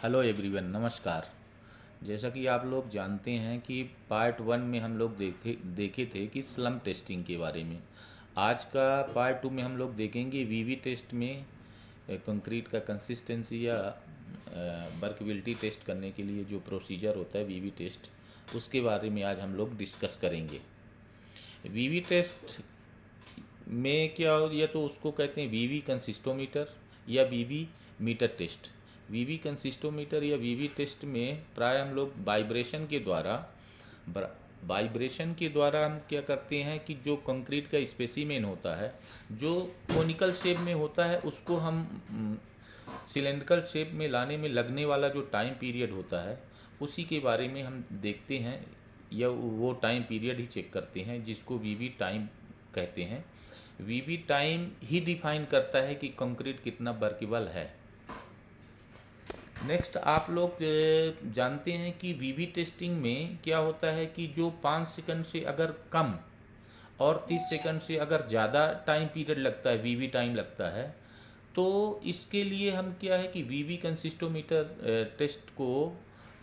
Hello everyone, नमस्कार। जैसा कि आप लोग जानते हैं कि पार्ट वन में हम लोग देखे थे कि स्लम टेस्टिंग के बारे में। आज का पार्ट टू में हम लोग देखेंगे वीवी टेस्ट में कंक्रीट का कंसिस्टेंसी या वर्कबिलिटी टेस्ट करने के लिए जो प्रोसीजर होता है वीवी टेस्ट, उसके बारे में आज हम लोग डिस्कस करेंगे। वीवी टेस्ट में क्या हो, या तो उसको कहते हैं वीवी कंसिस्टोमीटर या वीवी मीटर टेस्ट। वीवी कंसिस्टोमीटर या वीवी टेस्ट में प्राय हम लोग वाइब्रेशन के द्वारा हम क्या करते हैं कि जो कंक्रीट का स्पेसिमेन होता है, जो कोनिकल शेप में होता है, उसको हम सिलेंड्रिकल शेप में लाने में लगने वाला जो टाइम पीरियड होता है, उसी के बारे में हम देखते हैं, या वो टाइम पीरियड ही चेक करते हैं, जिसको वीवी टाइम कहते हैं। वीवी टाइम ही डिफाइन करता है कि कंक्रीट कितना वर्केबल है। नेक्स्ट, आप लोग जानते हैं कि वीवी टेस्टिंग में क्या होता है कि जो 5 सेकंड से अगर कम और 30 सेकंड से अगर ज़्यादा टाइम पीरियड लगता है, वीवी टाइम लगता है, तो इसके लिए हम क्या है कि वीवी कंसिस्टोमीटर टेस्ट को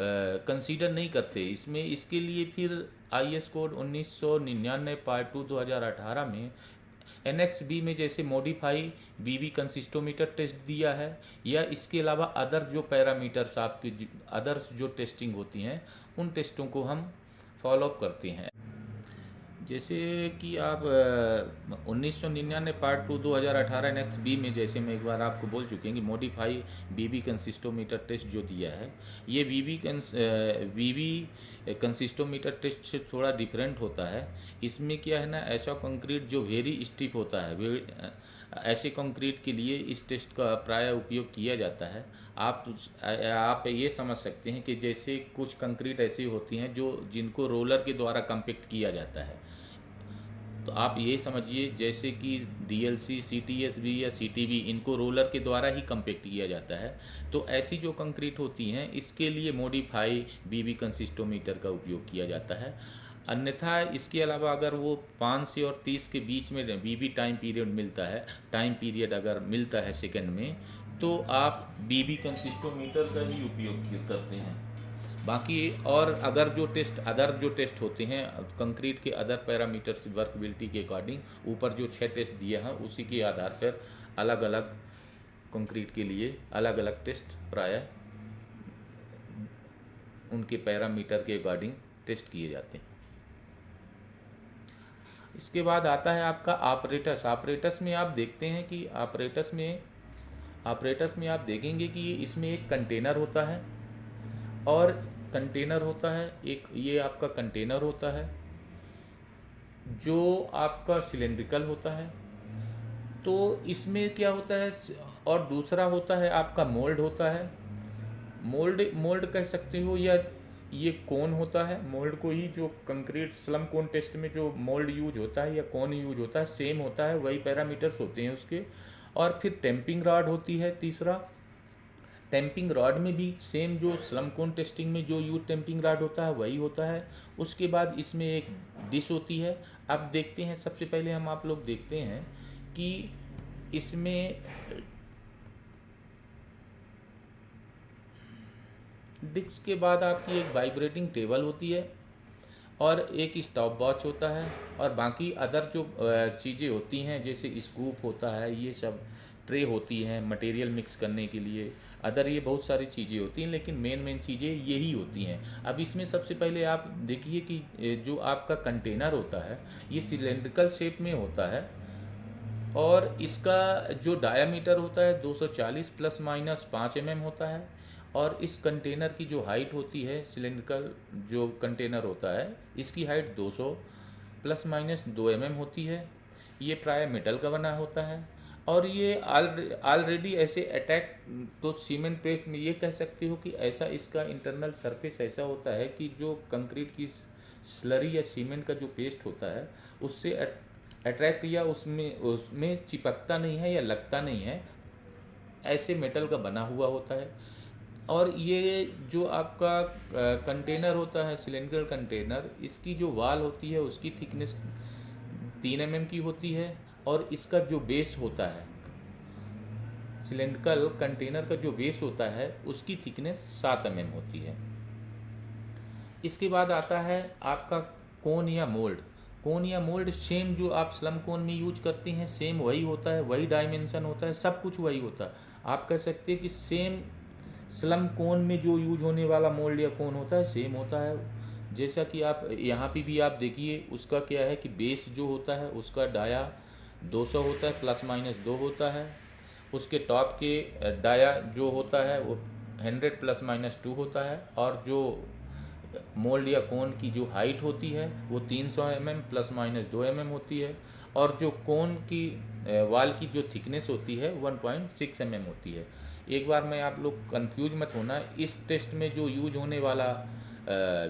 कंसीडर नहीं करते। इसके लिए फिर आईएस कोड 1999 पार्ट 2 2018 में एनएक्स बी में जैसे मॉडिफाई वीवी कंसिस्टोमीटर टेस्ट दिया है, या इसके अलावा अदर जो पैरामीटर्स आपकी अदर्स जो टेस्टिंग होती हैं, उन टेस्टों को हम फॉलोअप करते हैं। जैसे कि आप 1999 पार्ट 2 2018 नेक्स्ट बी में, जैसे मैं एक बार आपको बोल चुके हैं कि मॉडिफाई वीवी कंसिस्टोमीटर टेस्ट जो दिया है, ये वीवी कंसिस्टोमीटर टेस्ट से थोड़ा डिफरेंट होता है। इसमें क्या है ना, ऐसा कंक्रीट जो वेरी स्टिफ होता है, ऐसे कंक्रीट के लिए इस टेस्ट का प्राय उपयोग किया जाता है। आप ये समझ सकते हैं कि जैसे कुछ कंक्रीट ऐसी होती हैं जिनको रोलर के द्वारा कंपैक्ट किया जाता है, तो आप ये समझिए जैसे कि डीएलसी, सीटीएसबी या सीटीबी, इनको रोलर के द्वारा ही कंपैक्ट किया जाता है। तो ऐसी जो कंक्रीट होती हैं, इसके लिए मॉडिफाई वीवी कंसिस्टोमीटर का उपयोग किया जाता है। अन्यथा इसके अलावा अगर वो 5 से और 30 के बीच में वीवी टाइम पीरियड अगर मिलता है सेकंड में, तो आप वीवी कंसिस्टोमीटर का ही उपयोग करते हैं। बाकी और अदर जो टेस्ट होते हैं कंक्रीट के अदर पैरामीटर्स वर्कबिलिटी के अकॉर्डिंग, ऊपर जो 6 टेस्ट दिए हैं उसी के आधार पर अलग अलग कंक्रीट के लिए अलग अलग टेस्ट प्राय उनके पैरामीटर के अकॉर्डिंग टेस्ट किए जाते हैं। इसके बाद आता है आपका ऑपरेटस। ऑपरेटस में आप देखते हैं कि ऑपरेटस में आप देखेंगे कि इसमें एक कंटेनर होता है, और कंटेनर होता है एक, ये आपका कंटेनर होता है जो आपका सिलेंड्रिकल होता है। तो इसमें क्या होता है, और दूसरा होता है आपका मोल्ड होता है। मोल्ड कह सकते हो, या ये कोन होता है। मोल्ड को ही जो कंक्रीट स्लम कोन टेस्ट में जो मोल्ड यूज होता है या कोन यूज होता है, सेम होता है, वही पैरामीटर्स होते हैं उसके। और फिर टेम्पिंग रॉड होती है तीसरा। टेम्पिंग रॉड में भी सेम जो स्लम कोन टेस्टिंग में जो यूज टेम्पिंग रॉड होता है वही होता है। उसके बाद इसमें एक डिश होती है। अब देखते हैं, सबसे पहले आप लोग देखते हैं कि इसमें डिस्क के बाद आपकी एक वाइब्रेटिंग टेबल होती है, और एक स्टॉप वॉच होता है, और बाकी अदर जो चीज़ें होती हैं जैसे स्कूप होता है, ये सब ट्रे होती हैं मटेरियल मिक्स करने के लिए, अदर ये बहुत सारी चीज़ें होती हैं, लेकिन मेन चीज़ें यही होती हैं। अब इसमें सबसे पहले आप देखिए कि जो आपका कंटेनर होता है ये सिलेंड्रिकल शेप में होता है, और इसका जो डायामीटर होता है 240 प्लस माइनस 5 mm होता है। और इस कंटेनर की जो हाइट होती है, सिलेंड्रिकल जो कंटेनर होता है, इसकी हाइट 200 प्लस माइनस 2 mm होती है। ये प्राय मेटल का बना होता है, और ये ऑलरेडी ऐसे अटैक, तो सीमेंट पेस्ट में ये कह सकते हो कि ऐसा इसका इंटरनल सरफेस ऐसा होता है कि जो कंक्रीट की स्लरी या सीमेंट का जो पेस्ट होता है उससे अट्रैक्ट या उसमें चिपकता नहीं है या लगता नहीं है, ऐसे मेटल का बना हुआ होता है। और ये जो आपका कंटेनर होता है सिलेंडर कंटेनर, इसकी जो वाल होती है उसकी थिकनेस 3 mm की होती है, और इसका जो बेस होता है सिलेंड्रिकल कंटेनर का जो बेस होता है उसकी थिकनेस 7 mm होती है। इसके बाद आता है आपका कोन या मोल्ड। कोन या मोल्ड सेम जो आप स्लम कोन में यूज करते हैं सेम वही होता है, वही डायमेंशन होता है, सब कुछ वही होता है। आप कह सकते हैं कि सेम स्लम कोन में जो यूज होने वाला मोल्ड या कोन होता है सेम होता है। जैसा कि आप यहाँ पे भी आप देखिए, उसका क्या है कि बेस जो होता है उसका डाया 200 होता है, ±2 होता है। उसके टॉप के डाया जो होता है वो 100 ±2 होता है। और जो मोल्ड या कोन की जो हाइट होती है वो 300 mm ±2 mm होती है। और जो कोन की वाल की जो थिकनेस होती है 1.6 mm होती है। एक बार में आप लोग कंफ्यूज मत होना, इस टेस्ट में जो यूज होने वाला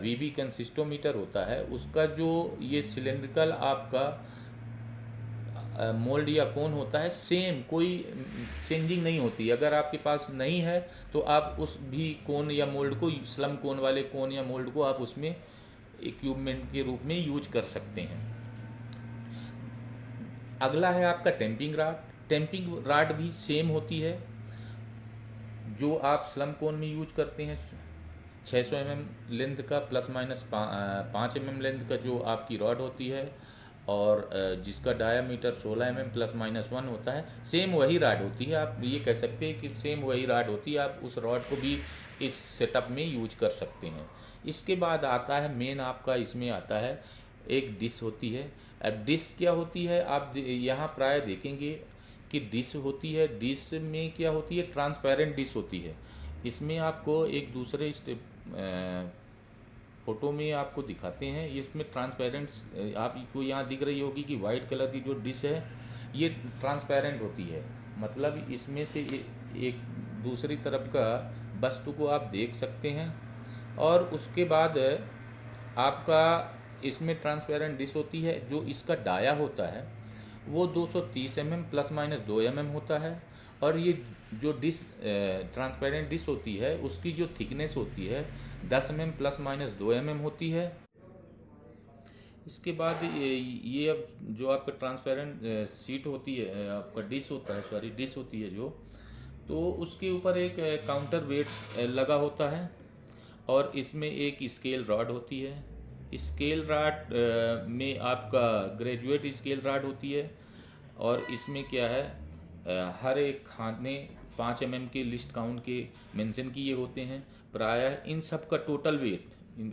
वीबी कंसिस्टोमीटर होता है उसका जो ये सिलेंड्रिकल आपका मोल्ड या कोन होता है सेम, कोई चेंजिंग नहीं होती। अगर आपके पास नहीं है तो आप उस भी कोन या मोल्ड को, स्लम कोन वाले कोन या मोल्ड को आप उसमें इक्विपमेंट के रूप में यूज कर सकते हैं। अगला है आपका टेम्पिंग राड। टेम्पिंग राड भी सेम होती है जो आप स्लम कोन में यूज करते हैं। 600 mm लेंथ का ±5 mm लेंथ का जो आपकी रॉड होती है और जिसका डायामीटर 16 mm ±1 होता है, सेम वही राड होती है। आप ये कह सकते हैं कि सेम वही राड होती है, आप उस रॉड को भी इस सेटअप में यूज कर सकते हैं। इसके बाद आता है मेन आपका, इसमें आता है एक डिश होती है। अब डिश क्या होती है, आप यहाँ प्राय देखेंगे कि डिश होती है। डिश में क्या होती है, ट्रांसपेरेंट डिश होती है। इसमें आपको एक दूसरे स्टेप फोटो में आपको दिखाते हैं। इसमें ट्रांसपेरेंट आपको यहाँ दिख रही होगी कि वाइट कलर की जो डिश है ये ट्रांसपेरेंट होती है। मतलब इसमें से एक दूसरी तरफ का वस्तु को आप देख सकते हैं। और उसके बाद आपका इसमें ट्रांसपेरेंट डिश होती है। जो इसका डाया होता है वो 230 mm ±2 mm होता है। और ये जो डिश ट्रांसपेरेंट डिश होती है उसकी जो थिकनेस होती है 10 mm ±2 mm होती है। इसके बाद ये अब जो आपका ट्रांसपेरेंट सीट होती है, आपका डिश होता है, सॉरी डिश होती है जो, तो उसके ऊपर एक काउंटर वेट लगा होता है। और इसमें एक स्केल रॉड होती है। स्केल रॉड में आपका ग्रेजुएट स्केल रॉड होती है। और इसमें क्या है, हर एक खाने 5 mm के लिस्ट काउंट के मेंशन किए होते हैं। प्रायः इन सब का टोटल वेट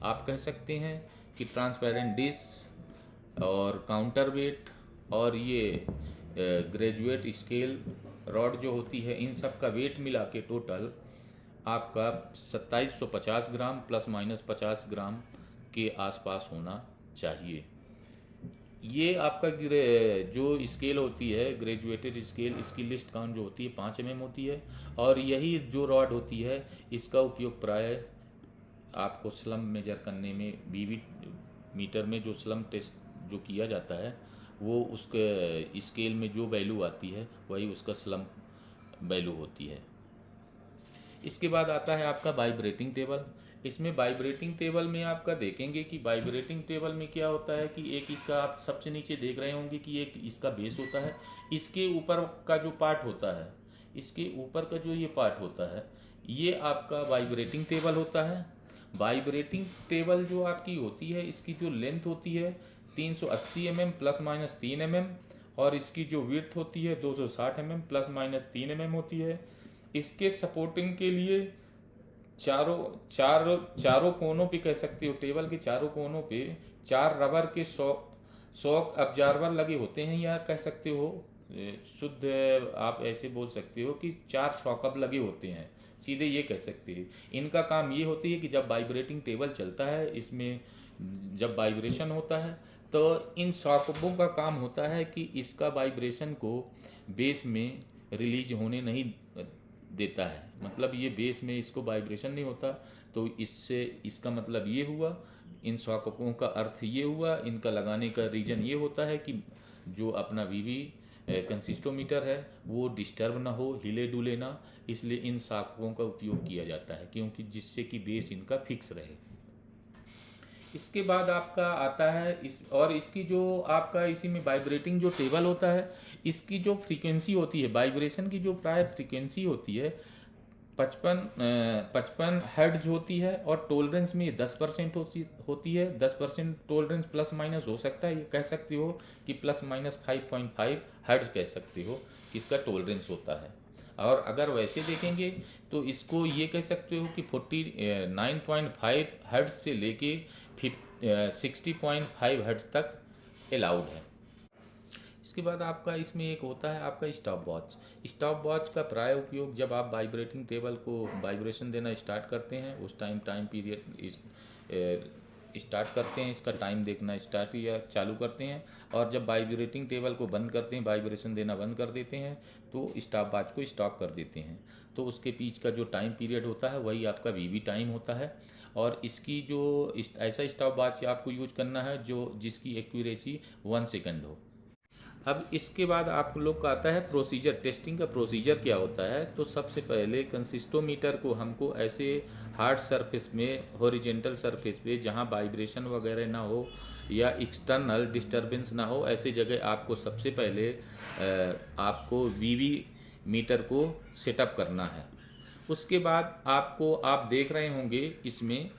आप कह सकते हैं कि ट्रांसपेरेंट डिश और काउंटर वेट और ये ग्रेजुएट स्केल रॉड जो होती है, इन सब का वेट मिला के टोटल आपका 2750 ग्राम ±50 ग्राम के आसपास होना चाहिए। ये आपका जो स्केल होती है ग्रेजुएटेड स्केल, इसकी लिस्ट काउंट जो होती है 5 mm होती है। और यही जो रॉड होती है इसका उपयोग प्राय आपको स्लम मेजर करने में, बीबी मीटर में जो स्लम टेस्ट जो किया जाता है वो उसके स्केल में जो वैल्यू आती है वही उसका स्लम वैल्यू होती है। इसके बाद आता है आपका वाइब्रेटिंग टेबल। इसमें वाइब्रेटिंग टेबल में आपका देखेंगे कि वाइब्रेटिंग टेबल में क्या होता है कि एक इसका आप सबसे नीचे देख रहे होंगे कि एक इसका बेस होता है। इसके ऊपर का जो पार्ट होता है, इसके ऊपर का जो ये पार्ट होता है ये आपका वाइब्रेटिंग टेबल होता है। वाइब्रेटिंग टेबल जो आपकी होती है इसकी जो लेंथ होती है 380 mm ±3 mm। और इसकी जो विड्थ होती है 260 mm ±3 mm होती है। इसके सपोर्टिंग के लिए चारों कोनों पे कह सकते हो, टेबल के चारों कोनों पे 4 रबर के शॉक अब्जॉर्बर लगे होते हैं, या कह सकते हो शुद्ध आप ऐसे बोल सकते हो कि 4 शॉकअप लगे होते हैं, सीधे ये कह सकते हैं। इनका काम ये होती है कि जब वाइब्रेटिंग टेबल चलता है, इसमें जब वाइब्रेशन होता है तो इन शॉकअपों का काम होता है कि इसका वाइब्रेशन को बेस में रिलीज होने नहीं देता है। मतलब ये बेस में इसको वाइब्रेशन नहीं होता, तो इससे इसका मतलब ये हुआ, इन शॉकअपों का अर्थ ये हुआ, इनका लगाने का रीज़न ये होता है कि जो अपना वीवी कंसिस्टोमीटर है वो डिस्टर्ब ना हो, हिले डुले ना, इसलिए इन शॉकअपों का उपयोग किया जाता है, क्योंकि जिससे कि बेस इनका फिक्स रहे। इसके बाद आपका आता है इसकी जो आपका इसी में वाइब्रेटिंग जो टेबल होता है, इसकी जो फ्रीक्वेंसी होती है, वाइब्रेशन की जो प्राय फ्रीक्वेंसी होती है 55 हर्ट्ज होती है, और टोलरेंस में 10% होती है। 10% टोलरेंस प्लस माइनस हो सकता है, ये कह सकते हो कि प्लस माइनस 5.5 हर्ट्ज कह सकते हो कि इसका टोलरेंस होता है। और अगर वैसे देखेंगे तो इसको ये कह सकते हो कि 49.5 हर्ट्ज से लेके 60.5 हर्ट्ज तक अलाउड है। इसके बाद आपका इसमें एक होता है आपका स्टॉप वॉच। स्टॉप वॉच का प्राय उपयोग जब आप वाइब्रेटिंग टेबल को वाइब्रेशन देना स्टार्ट करते हैं, उस टाइम पीरियड स्टार्ट करते हैं, इसका टाइम देखना स्टार्ट या चालू करते हैं, और जब वाइब्रेटिंग टेबल को बंद करते हैं, वाइब्रेशन देना बंद कर देते हैं, तो स्टॉप वॉच को स्टॉप कर देते हैं। तो उसके बीच का जो टाइम पीरियड होता है वही आपका वीवी टाइम होता है। और इसकी जो ऐसा स्टॉप वॉच आपको यूज करना है जिसकी एक्यूरेसी 1 सेकंड हो। अब इसके बाद आप लोग का आता है प्रोसीजर। टेस्टिंग का प्रोसीजर क्या होता है, तो सबसे पहले कंसिस्टोमीटर को हमको ऐसे हार्ड सरफेस में, हॉरिजेंटल सरफेस पे जहाँ वाइब्रेशन वगैरह ना हो या एक्सटर्नल डिस्टरबेंस ना हो, ऐसी जगह आपको सबसे पहले आपको वीवी मीटर को सेटअप करना है। उसके बाद आप देख रहे होंगे इसमें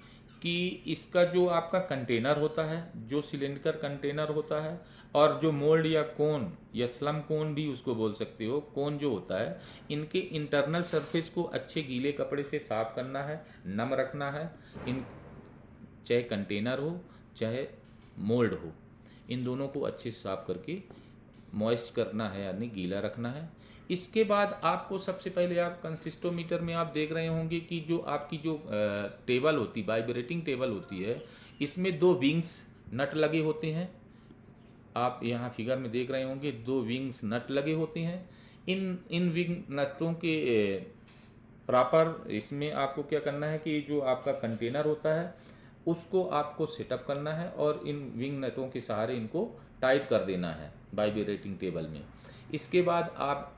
कि इसका जो आपका कंटेनर होता है, जो सिलेंडर कंटेनर होता है, और जो मोल्ड या कोन या स्लम कोन भी उसको बोल सकते हो, कोन जो होता है, इनके इंटरनल सरफेस को अच्छे गीले कपड़े से साफ करना है, नम रखना है। इन चाहे कंटेनर हो चाहे मोल्ड हो, इन दोनों को अच्छे से साफ करके मॉइस्ट करना है, यानी गीला रखना है। इसके बाद आपको सबसे पहले आप कंसिस्टोमीटर में आप देख रहे होंगे कि जो आपकी जो टेबल होती, वाइब्रेटिंग टेबल होती है, इसमें 2 विंग्स नट लगे होते हैं। आप यहाँ फिगर में देख रहे होंगे 2 विंग्स नट लगे होते हैं। इन विंग नटों के प्रॉपर इसमें आपको क्या करना है कि जो आपका कंटेनर होता है उसको आपको सेटअप करना है, और इन विंग नटों के सहारे इनको टाइट कर देना है वाइब्रेटिंग टेबल में। इसके बाद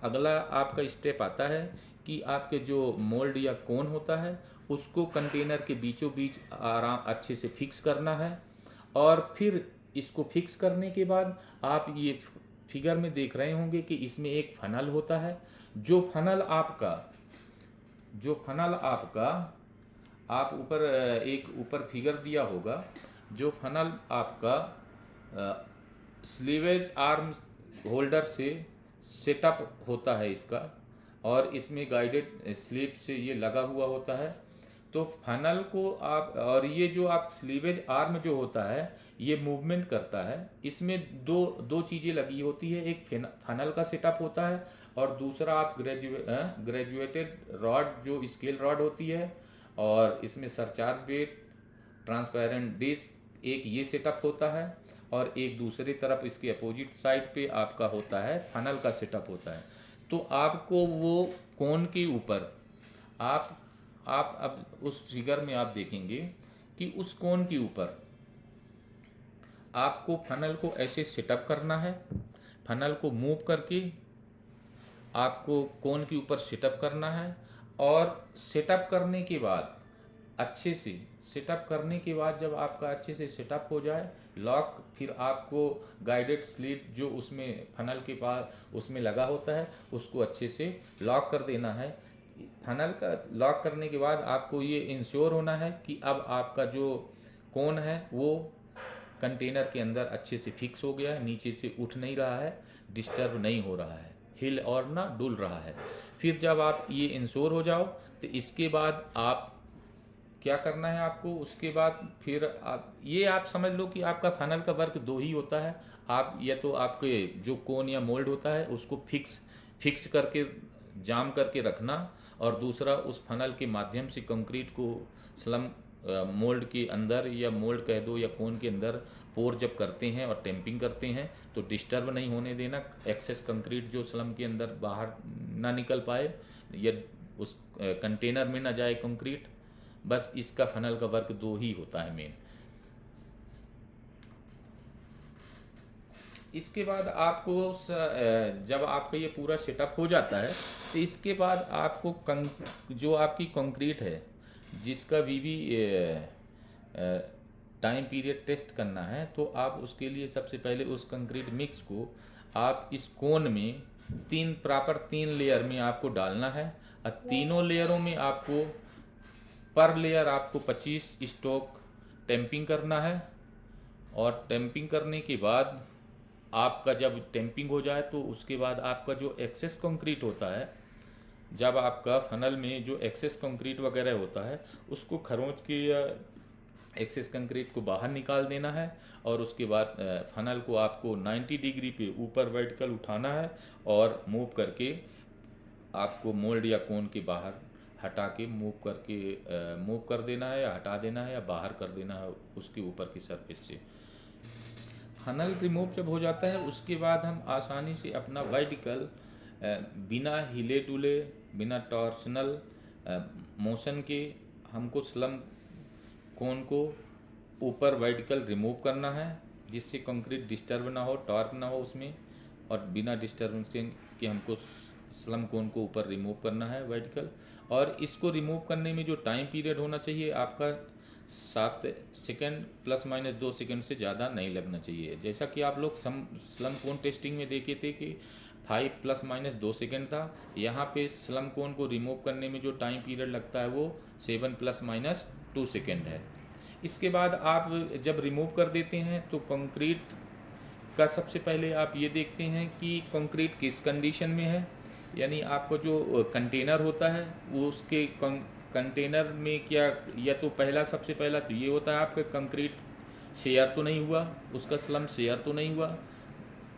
अगला आपका स्टेप आता है कि आपके जो मोल्ड या कोन होता है उसको कंटेनर के बीचों बीच अच्छे से फिक्स करना है। और फिर इसको फिक्स करने के बाद आप ये फिगर में देख रहे होंगे कि इसमें एक फनल होता है। जो फनल आपका आप ऊपर फिगर दिया होगा, जो फनल आपका स्लीवेज आर्म होल्डर से सेटअप होता है इसका, और इसमें गाइडेड स्लिप से ये लगा हुआ होता है। तो फनल को और ये जो आप स्लीवेज आर्म जो होता है ये मूवमेंट करता है। इसमें दो चीज़ें लगी होती है, एक फनल का सेटअप होता है, और दूसरा आप ग्रेजुएटेड रॉड जो स्केल रॉड होती है, और इसमें सरचार्ज बेट, ट्रांसपेरेंट डिस्क, एक ये सेटअप होता है, और एक दूसरी तरफ इसके अपोजिट साइड पे आपका होता है फनल का सेटअप होता है। तो आपको वो कोन के ऊपर आप अब उस फिगर में आप देखेंगे कि उस कोन के ऊपर आपको फनल को ऐसे सेटअप करना है। फनल को मूव करके आपको कोन के ऊपर सेटअप करना है, और सेटअप करने के बाद जब आपका अच्छे से सेटअप हो जाए लॉक, फिर आपको गाइडेड स्लीप जो उसमें फनल के पास उसमें लगा होता है उसको अच्छे से लॉक कर देना है। फनल का लॉक करने के बाद आपको ये इंश्योर होना है कि अब आपका जो कोन है वो कंटेनर के अंदर अच्छे से फिक्स हो गया है, नीचे से उठ नहीं रहा है, डिस्टर्ब नहीं हो रहा है, हिल और ना डुल रहा है। फिर जब आप ये इंश्योर हो जाओ तो इसके बाद आप क्या करना है आपको, उसके बाद फिर आप समझ लो कि आपका फनल का वर्क 2 ही होता है। आप या तो आपके जो कोन या मोल्ड होता है उसको फिक्स करके जाम करके रखना, और दूसरा उस फनल के माध्यम से कंक्रीट को स्लम मोल्ड के अंदर, या मोल्ड कह दो या कोन के अंदर पोर जब करते हैं और टेम्पिंग करते हैं तो डिस्टर्ब नहीं होने देना, एक्सेस कंक्रीट जो स्लम के अंदर बाहर ना निकल पाए या उस कंटेनर में ना जाए कंक्रीट। बस इसका फनल का वर्क 2 ही होता है मेन। इसके बाद आपको जब आपका ये पूरा सेटअप हो जाता है तो इसके बाद आपको जो आपकी कंक्रीट है जिसका वीवी टाइम पीरियड टेस्ट करना है तो आप उसके लिए सबसे पहले उस कंक्रीट मिक्स को आप इस कोन में तीन लेयर में आपको डालना है, और तीनों लेयरों में आपको पर लेयर आपको 25 स्ट्रोक टेम्पिंग करना है। और टेम्पिंग करने के बाद आपका जब टेम्पिंग हो जाए तो उसके बाद आपका जो एक्सेस कंक्रीट होता है, जब आपका फनल में जो एक्सेस कंक्रीट वगैरह होता है उसको खरोंच के या एक्सेस कंक्रीट को बाहर निकाल देना है। और उसके बाद फनल को आपको 90 डिग्री पे ऊपर वर्टिकल उठाना है और मूव करके आपको मोल्ड या कोन के बाहर हटा के मूव कर देना है, या हटा देना है, या बाहर कर देना है उसके ऊपर की सरफेस से। फनल रिमूव जब हो जाता है उसके बाद हम आसानी से अपना वर्टिकल बिना हिले डुले, बिना टॉर्सनल मोशन के हमको स्लम कोन को ऊपर वर्टिकल रिमूव करना है, जिससे कंक्रीट डिस्टर्ब ना हो, टॉर्क ना हो उसमें, और बिना डिस्टर्बेंस के हमको स्लम कोन को ऊपर रिमूव करना है वर्टिकल। और इसको रिमूव करने में जो टाइम पीरियड होना चाहिए आपका 7 सेकेंड ± 2 सेकेंड से ज़्यादा नहीं लगना चाहिए। जैसा कि आप लोग स्लम कोन टेस्टिंग में देखे थे कि 5 ± 2 सेकेंड था, यहाँ पे स्लम कोन को रिमूव करने में जो टाइम पीरियड लगता है वो 7 ± 2 सेकेंड है। इसके बाद आप जब रिमूव कर देते हैं तो कंक्रीट का सबसे पहले आप ये देखते हैं कि कंक्रीट किस कंडीशन में है। यानी आपको जो कंटेनर होता है वो उसके कंटेनर में क्या, या तो सबसे पहला तो ये होता है आपका कंक्रीट शेयर तो नहीं हुआ, उसका स्लम शेयर तो नहीं हुआ।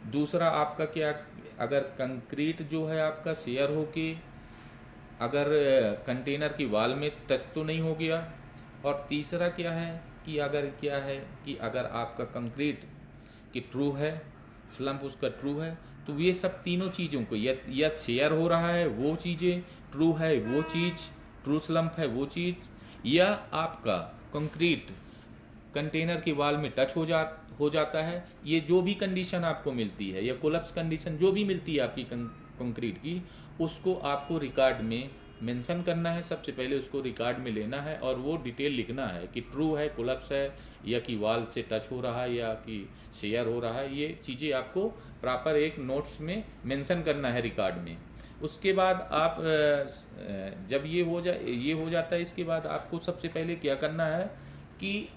दूसरा आपका क्या, अगर कंक्रीट जो है आपका शेयर हो के अगर कंटेनर की वॉल में टच तो नहीं हो गया। और तीसरा क्या है कि अगर आपका कंक्रीट की ट्रू है, स्लम्प उसका ट्रू है, तो ये सब तीनों चीज़ों को या शेयर हो रहा है वो चीज़ें, ट्रू है वो चीज़, ट्रू स्लम्प है वो चीज़, या आपका कंक्रीट कंटेनर की वॉल में टच हो जाता है, ये जो भी कंडीशन आपको मिलती है या कोलैप्स कंडीशन जो भी मिलती है आपकी कंक्रीट की, उसको आपको रिकॉर्ड में मेंशन करना है। सबसे पहले उसको रिकॉर्ड में लेना है और वो डिटेल लिखना है कि ट्रू है, कोलैप्स है, या कि वॉल से टच हो रहा है, या कि शेयर हो रहा है। ये चीज़ें आपको प्रॉपर एक नोट्स में मेंशन करना है रिकॉर्ड में। उसके बाद आप जब ये हो जाता है, इसके बाद आपको सबसे पहले क्या करना है कि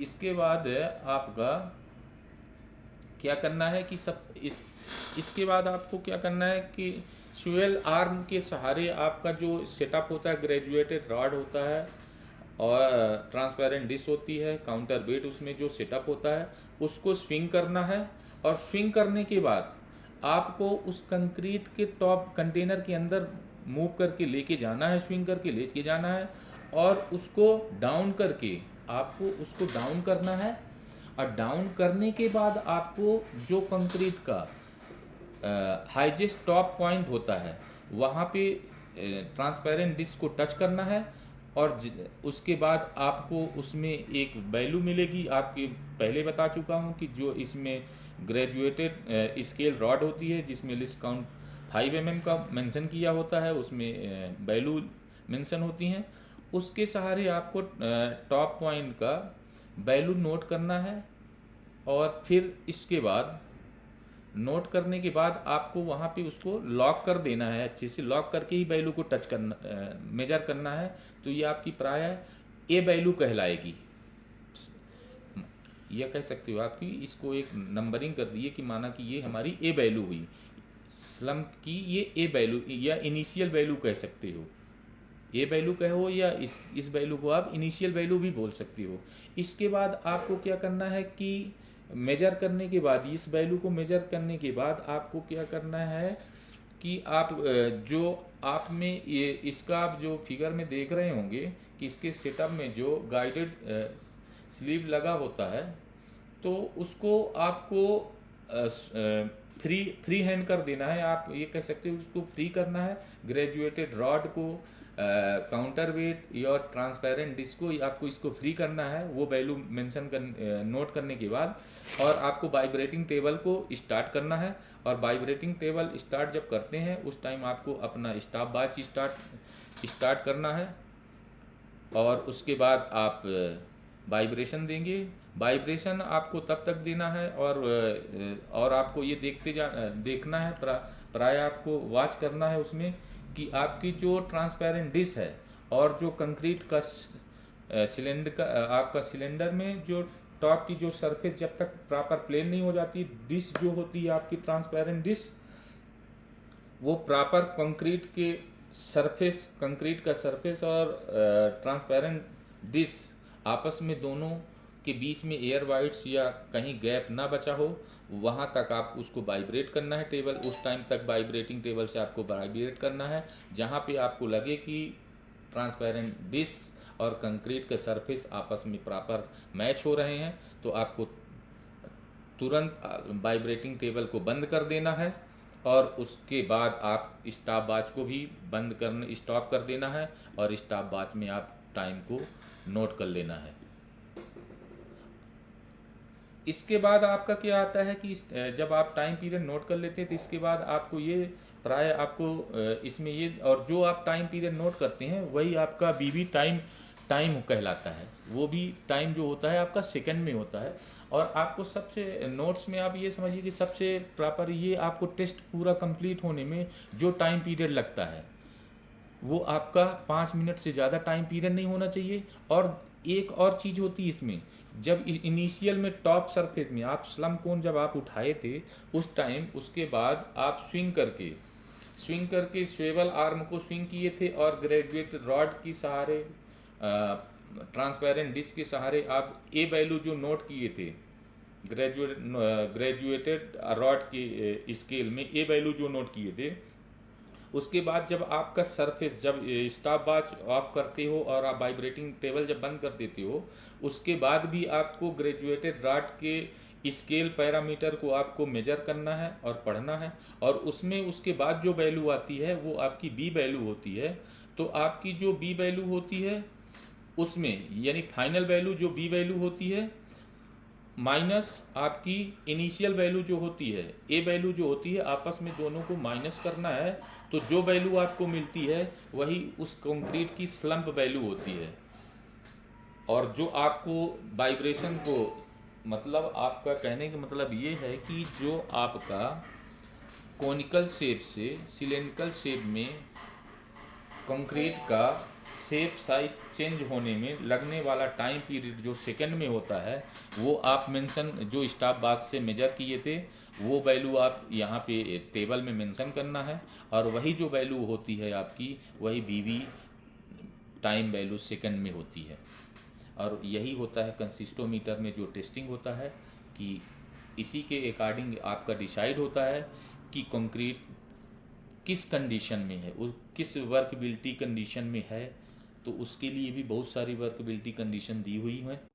इसके बाद आपका क्या करना है कि इसके बाद आपको क्या करना है कि स्वेल आर्म के सहारे आपका जो सेटअप होता है, ग्रेजुएटेड रॉड होता है और ट्रांसपेरेंट डिश होती है, काउंटर वेट उसमें जो सेटअप होता है, उसको स्विंग करना है। और स्विंग करने के बाद आपको उस कंक्रीट के टॉप कंटेनर के अंदर मूव करके लेके जाना है, स्विंग करके लेके जाना है, और उसको डाउन करके आपको उसको डाउन करना है। और डाउन करने के बाद आपको जो कंक्रीट का हाईएस्ट टॉप पॉइंट होता है वहाँ पे ट्रांसपेरेंट डिस्क को टच करना है। और उसके बाद आपको उसमें एक वैल्यू मिलेगी। आपकी पहले बता चुका हूँ कि जो इसमें ग्रेजुएटेड स्केल रॉड होती है जिसमें लिस्ट काउंट 5 mm का मेंशन किया होता है, उसमें वैल्यू मेंशन होती हैं। उसके सहारे आपको टॉप पॉइंट का वैल्यू नोट करना है। और फिर इसके बाद नोट करने के बाद आपको वहाँ पे उसको लॉक कर देना है, अच्छे से लॉक करके ही वैल्यू को टच करना, मेजर करना है। तो ये आपकी प्रायः ए वैल्यू कहलाएगी, यह कह सकते हो आपकी। इसको एक नंबरिंग कर दिए कि माना कि ये हमारी ए वैल्यू हुई स्लम की, ये ए वैल्यू या इनिशियल वैल्यू कह सकते हो, ए वैल्यू कहो, या इस वैल्यू को आप इनिशियल वैल्यू भी बोल सकते हो। इसके बाद आपको क्या करना है कि मेजर करने के बाद, इस वैल्यू को मेजर करने के बाद आपको क्या करना है कि आप जो आप में ये इसका आप जो फिगर में देख रहे होंगे कि इसके सेटअप में जो गाइडेड स्लीव लगा होता है, तो उसको आपको फ्री हैंड कर देना है। आप ये कह सकते हो उसको फ्री करना है। ग्रेजुएटेड रॉड को, काउंटर वेट या ट्रांसपेरेंट डिस्क को आपको इसको फ्री करना है, वो वैल्यू मेंशन नोट करने के बाद। और आपको वाइब्रेटिंग टेबल को स्टार्ट करना है। और वाइब्रेटिंग टेबल स्टार्ट जब करते हैं उस टाइम आपको अपना स्टॉप वॉच स्टार्ट करना है। और उसके बाद आप वाइब्रेशन देंगे। वाइब्रेशन आपको तब तक देना है और आपको ये देखना है, प्राय आपको वॉच करना है उसमें कि आपकी जो ट्रांसपेरेंट डिश है और जो कंक्रीट का सिलेंडर का आपका सिलेंडर में जो टॉप की जो सरफेस जब तक प्रॉपर प्लेन नहीं हो जाती, डिश जो होती है आपकी ट्रांसपेरेंट डिश, वो प्रॉपर कंक्रीट का सरफेस और ट्रांसपेरेंट डिश आपस में दोनों के बीच में एयर वाइट्स या कहीं गैप ना बचा हो, वहाँ तक आप उसको वाइब्रेट करना है टेबल। उस टाइम तक वाइब्रेटिंग टेबल से आपको वाइब्रेट करना है। जहाँ पे आपको लगे कि ट्रांसपेरेंट डिश और कंक्रीट के सरफेस आपस में प्रॉपर मैच हो रहे हैं, तो आपको तुरंत वाइब्रेटिंग टेबल को बंद कर देना है और उसके बाद आप स्टॉप वॉच को भी स्टॉप कर देना है और स्टॉप वॉच में आप टाइम को नोट कर लेना है। इसके बाद आपका क्या आता है कि जब आप टाइम पीरियड नोट कर लेते हैं तो इसके बाद आपको ये प्राय आपको इसमें ये, और जो आप टाइम पीरियड नोट करते हैं वही आपका वीवी टाइम टाइम कहलाता है। वो भी टाइम जो होता है आपका सेकंड में होता है। और आपको सबसे नोट्स में आप ये समझिए कि सबसे प्रॉपर ये आपको टेस्ट पूरा कंप्लीट होने में जो टाइम पीरियड लगता है वो आपका 5 मिनट से ज़्यादा टाइम पीरियड नहीं होना चाहिए। और एक और चीज़ होती है इसमें, जब इनिशियल में टॉप सरफेस में आप स्लम कोन जब आप उठाए थे उस टाइम, उसके बाद आप स्विंग करके स्वेबल आर्म को स्विंग किए थे और ग्रेजुएट रॉड की सहारे ट्रांसपेरेंट डिस्क के सहारे आप ए वैल्यू जो नोट किए थे ग्रेजुएटेड रॉड के स्केल में ए वैल्यू जो नोट किए थे, उसके बाद जब आपका सरफेस जब स्टॉप वॉच ऑफ करते हो और आप वाइब्रेटिंग टेबल जब बंद कर देते हो, उसके बाद भी आपको ग्रेजुएटेड रॉड के स्केल पैरामीटर को आपको मेजर करना है और पढ़ना है। और उसमें उसके बाद जो वैल्यू आती है वो आपकी बी वैल्यू होती है। तो आपकी जो बी वैल्यू होती है उसमें यानी फाइनल वैल्यू जो बी वैल्यू होती है माइनस आपकी इनिशियल वैल्यू जो होती है ए वैल्यू जो होती है, आपस में दोनों को माइनस करना है। तो जो वैल्यू आपको मिलती है वही उस कंक्रीट की स्लम्प वैल्यू होती है। और जो आपको वाइब्रेशन को, मतलब आपका कहने का मतलब ये है कि जो आपका कोनिकल शेप से सिलेंड्रिकल शेप में कंक्रीट का शेप साइज चेंज होने में लगने वाला टाइम पीरियड जो सेकंड में होता है, वो आप मेंशन जो स्टॉप वॉच से मेजर किए थे वो वैल्यू आप यहाँ पे टेबल में मेंशन करना है। और वही जो वैल्यू होती है आपकी, वही वीवी टाइम वैल्यू सेकंड में होती है। और यही होता है कंसिस्टोमीटर में जो टेस्टिंग होता है, कि इसी के अकॉर्डिंग आपका डिसाइड होता है कि कंक्रीट किस कंडीशन में है, किस वर्कबिलिटी कंडीशन में है। तो उसके लिए भी बहुत सारी वर्कबिलिटी कंडीशन दी हुई है।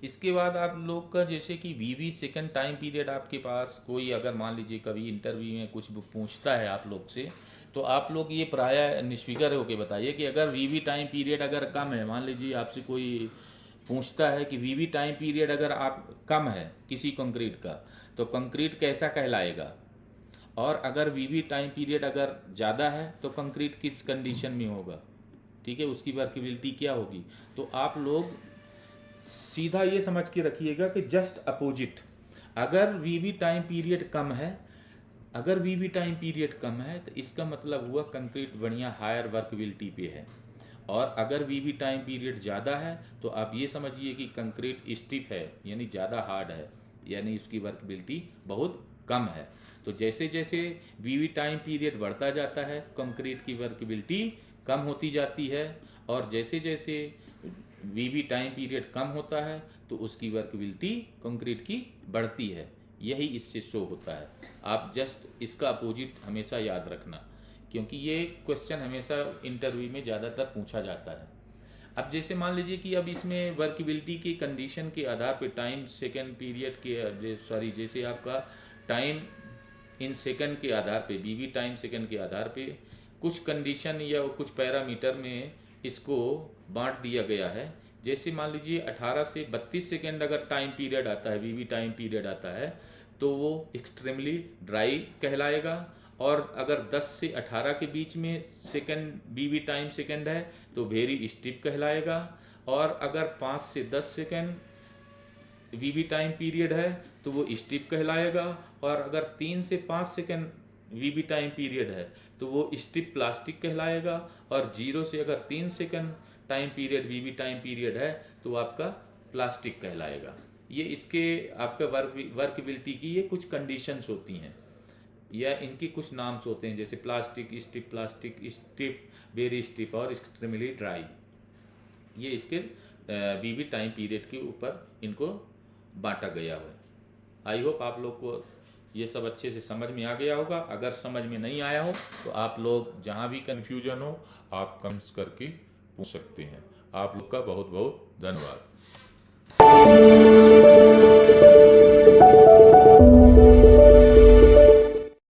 इसके बाद आप लोग का जैसे कि वीवी सेकंड टाइम पीरियड आपके पास कोई अगर मान लीजिए कभी इंटरव्यू में कुछ पूछता है आप लोग से, तो आप लोग ये प्राय निष्फिक्र होकर बताइए कि अगर वीवी टाइम पीरियड अगर कम है, मान लीजिए आपसे कोई पूछता है कि वीवी टाइम पीरियड अगर आप कम है किसी कंक्रीट का, तो कंक्रीट कैसा कहलाएगा। और अगर वीवी टाइम पीरियड अगर ज़्यादा है तो कंक्रीट किस कंडीशन में होगा, ठीक है, उसकी वर्केबिलिटी क्या होगी। तो आप लोग सीधा ये समझ के रखिएगा कि जस्ट अपोजिट, अगर वीवी टाइम पीरियड कम है, तो इसका मतलब हुआ कंक्रीट बढ़िया हायर वर्केबिलिटी पे है। और अगर वीवी टाइम पीरियड ज़्यादा है तो आप ये समझिए कि कंक्रीट स्टिफ है, यानी ज़्यादा हार्ड है, यानी उसकी वर्केबिलिटी बहुत कम है। तो जैसे जैसे वीवी टाइम पीरियड बढ़ता जाता है कंक्रीट की वर्केबिलिटी कम होती जाती है, और जैसे जैसे वीवी टाइम पीरियड कम होता है तो उसकी वर्केबिलिटी कंक्रीट की बढ़ती है। यही इससे शो होता है। आप जस्ट इसका अपोजिट हमेशा याद रखना, क्योंकि ये क्वेश्चन हमेशा इंटरव्यू में ज़्यादातर पूछा जाता है। अब जैसे मान लीजिए कि अब इसमें वर्केबिलिटी की कंडीशन के आधार पे टाइम सेकंड पीरियड के जैसे आपका टाइम इन सेकंड के आधार पे, वीवी टाइम सेकंड के आधार पे कुछ कंडीशन या कुछ पैरामीटर में इसको बांट दिया गया है। जैसे मान लीजिए 18 से 32 सेकंड अगर टाइम पीरियड आता है, वीवी टाइम पीरियड आता है, तो वो एक्सट्रीमली ड्राई कहलाएगा। और अगर 10 से 18 के बीच में सेकंड वीवी टाइम सेकंड है तो वेरी स्टिफ कहलाएगा। और अगर 5 से 10 सेकेंड वीबी टाइम पीरियड है तो वो स्टिप कहलाएगा, और अगर 3 से 5 सेकेंड वीबी टाइम पीरियड है तो वो स्टिप प्लास्टिक कहलाएगा, और 0 से अगर 3 सेकेंड टाइम पीरियड वीबी टाइम पीरियड है तो वो आपका प्लास्टिक कहलाएगा। ये इसके आपका वर्कबिलिटी की ये कुछ कंडीशंस होती हैं, या इनके कुछ नाम्स होते हैं, जैसे प्लास्टिक, स्टिफ, वेरी स्टिफ और एक्सट्रीमली ड्राई। ये इसके वीबी टाइम पीरियड के ऊपर इनको बांटा गया है। आई होप आप लोग को ये सब अच्छे से समझ में आ गया होगा। अगर समझ में नहीं आया हो तो आप लोग जहाँ भी कन्फ्यूजन हो आप कमेंट्स करके पूछ सकते हैं। आप लोग का बहुत बहुत धन्यवाद।